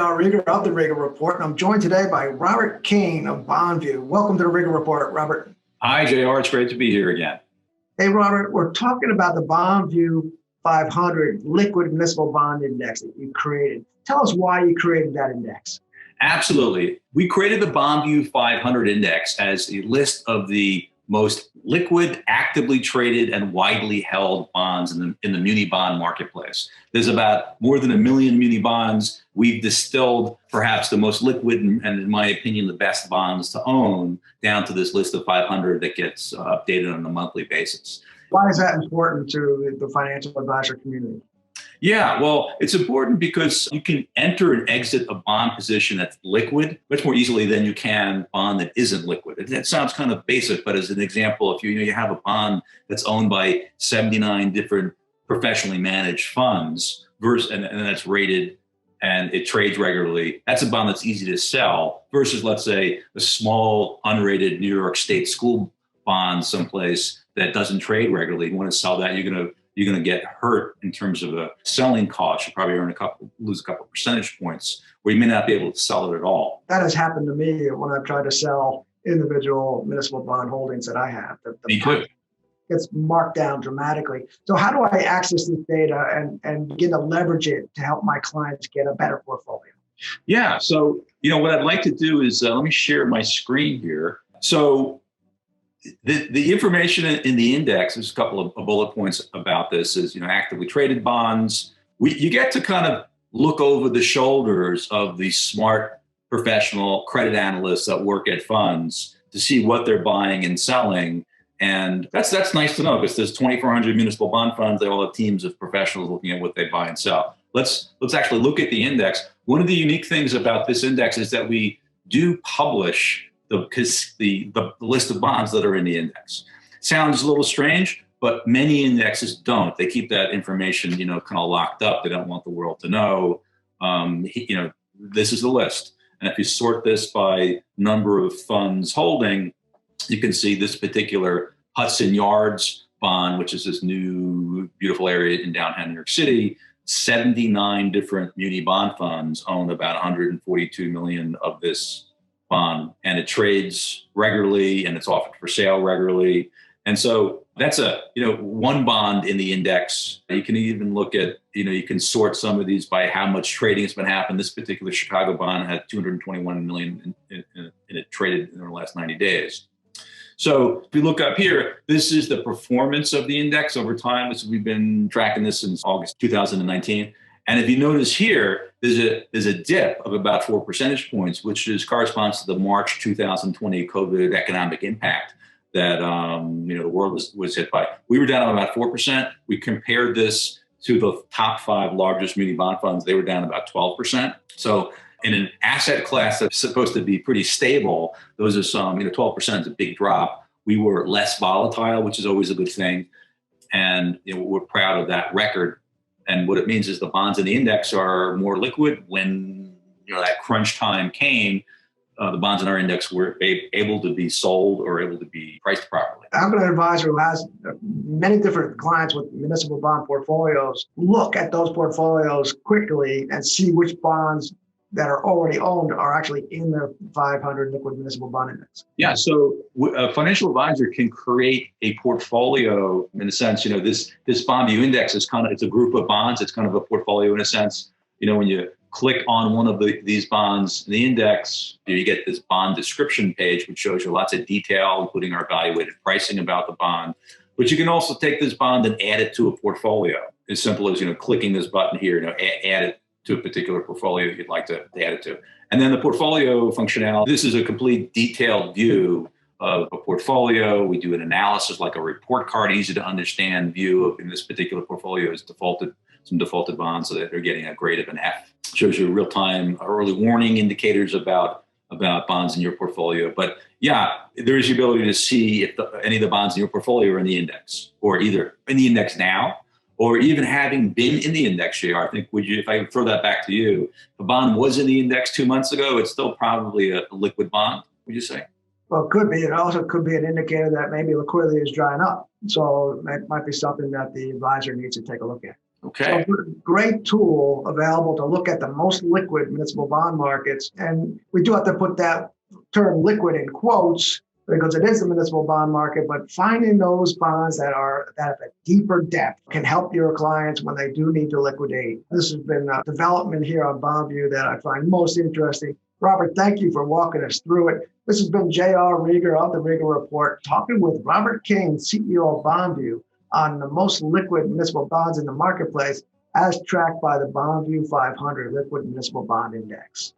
JR Rieger of the Rieger Report, and I'm joined today by Robert King of BondView. Welcome to the Rieger Report, Robert. Hi, JR. It's great to be here again. Hey, Robert, we're talking about the BondView 500 Liquid Municipal Bond Index that you created. Tell us why you created that index. Absolutely. We created the BondView 500 Index as a list of the most liquid, actively traded, and widely held bonds in the muni bond marketplace. There's about more than 1 million muni bonds. We've distilled perhaps the most liquid and, in my opinion, the best bonds to own down to this list of 500 that gets updated on a monthly basis. Why is that important to the financial advisor community? Yeah, well, it's important because you can enter and exit a bond position that's liquid much more easily than you can a bond that isn't liquid. That sounds kind of basic, but as an example, if you have a bond that's owned by 79 different professionally managed funds versus and that's rated and it trades regularly, that's a bond that's easy to sell versus, let's say, a small unrated New York State school bond someplace that doesn't trade regularly. You want to sell that, you're going to get hurt in terms of a selling cost. You probably lose a couple percentage points, where you may not be able to sell it at all. That has happened to me when I've tried to sell individual municipal bond holdings that I have. Me too. Gets marked down dramatically. So how do I access this data and begin to leverage it to help my clients get a better portfolio? Yeah. So, what I'd like to do is let me share my screen here. So the information in the index, there's a couple of bullet points about this, is, actively traded bonds. You get to kind of look over the shoulders of the smart professional credit analysts that work at funds to see what they're buying and selling. And that's nice to know, because there's 2,400 municipal bond funds. They all have teams of professionals looking at what they buy and sell. Let's actually look at the index. One of the unique things about this index is that we do publish the list of bonds that are in the index. Sounds a little strange, but many indexes don't. They keep that information, kind of locked up. They don't want the world to know. This is the list. And if you sort this by number of funds holding, you can see this particular Hudson Yards bond, which is this new beautiful area in downtown New York City. 79 different muni bond funds own about 142 million of this bond, and it trades regularly and it's offered for sale regularly. And so that's one bond in the index. You can even look at, you can sort some of these by how much trading has been happening. This particular Chicago bond had 221 million in it traded in the last 90 days. So if we look up here, this is the performance of the index over time. We've been tracking this since August 2019. And if you notice here, there's a dip of about 4 percentage points, which corresponds to the March 2020 COVID economic impact that the world was hit by. We were down about 4%. We compared this to the top 5 largest muni bond funds. They were down about 12%. So in an asset class that's supposed to be pretty stable, those are 12% is a big drop. We were less volatile, which is always a good thing. And we're proud of that record. And what it means is the bonds in the index are more liquid. When that crunch time came, the bonds in our index were able to be sold or able to be priced properly. How can an advisor who has many different clients with municipal bond portfolios look at those portfolios quickly and see which bonds that are already owned are actually in the 500 Liquid Municipal Bond Index? Yeah, so a financial advisor can create a portfolio in a sense. This BondView index is it's a group of bonds. It's kind of a portfolio in a sense. When you click on one of these bonds in the index, you get this bond description page, which shows you lots of detail, including our evaluated pricing about the bond. But you can also take this bond and add it to a portfolio. As simple as clicking this button here, add it to a particular portfolio you'd like to add it to. And then the portfolio functionality, this is a complete detailed view of a portfolio. We do an analysis like a report card, easy to understand view of, in this particular portfolio is some defaulted bonds so that they're getting a grade of an F. Shows you real-time early warning indicators about bonds in your portfolio. But yeah, there is the ability to see if any of the bonds in your portfolio are in the index, or either in the index now, or even having been in the index, JR. I think, if I throw that back to you, if a bond was in the index 2 months ago, it's still probably a liquid bond, would you say? Well, it could be. It also could be an indicator that maybe liquidity is drying up. So that might be something that the advisor needs to take a look at. Okay. So great tool available to look at the most liquid municipal bond markets. And we do have to put that term liquid in quotes because it is the municipal bond market, but finding those bonds that have a deeper depth can help your clients when they do need to liquidate. This has been a development here on BondView that I find most interesting. Robert, thank you for walking us through it. This has been JR Rieger of the Rieger Report, talking with Robert King, CEO of BondView, on the most liquid municipal bonds in the marketplace as tracked by the BondView 500 Liquid Municipal Bond Index.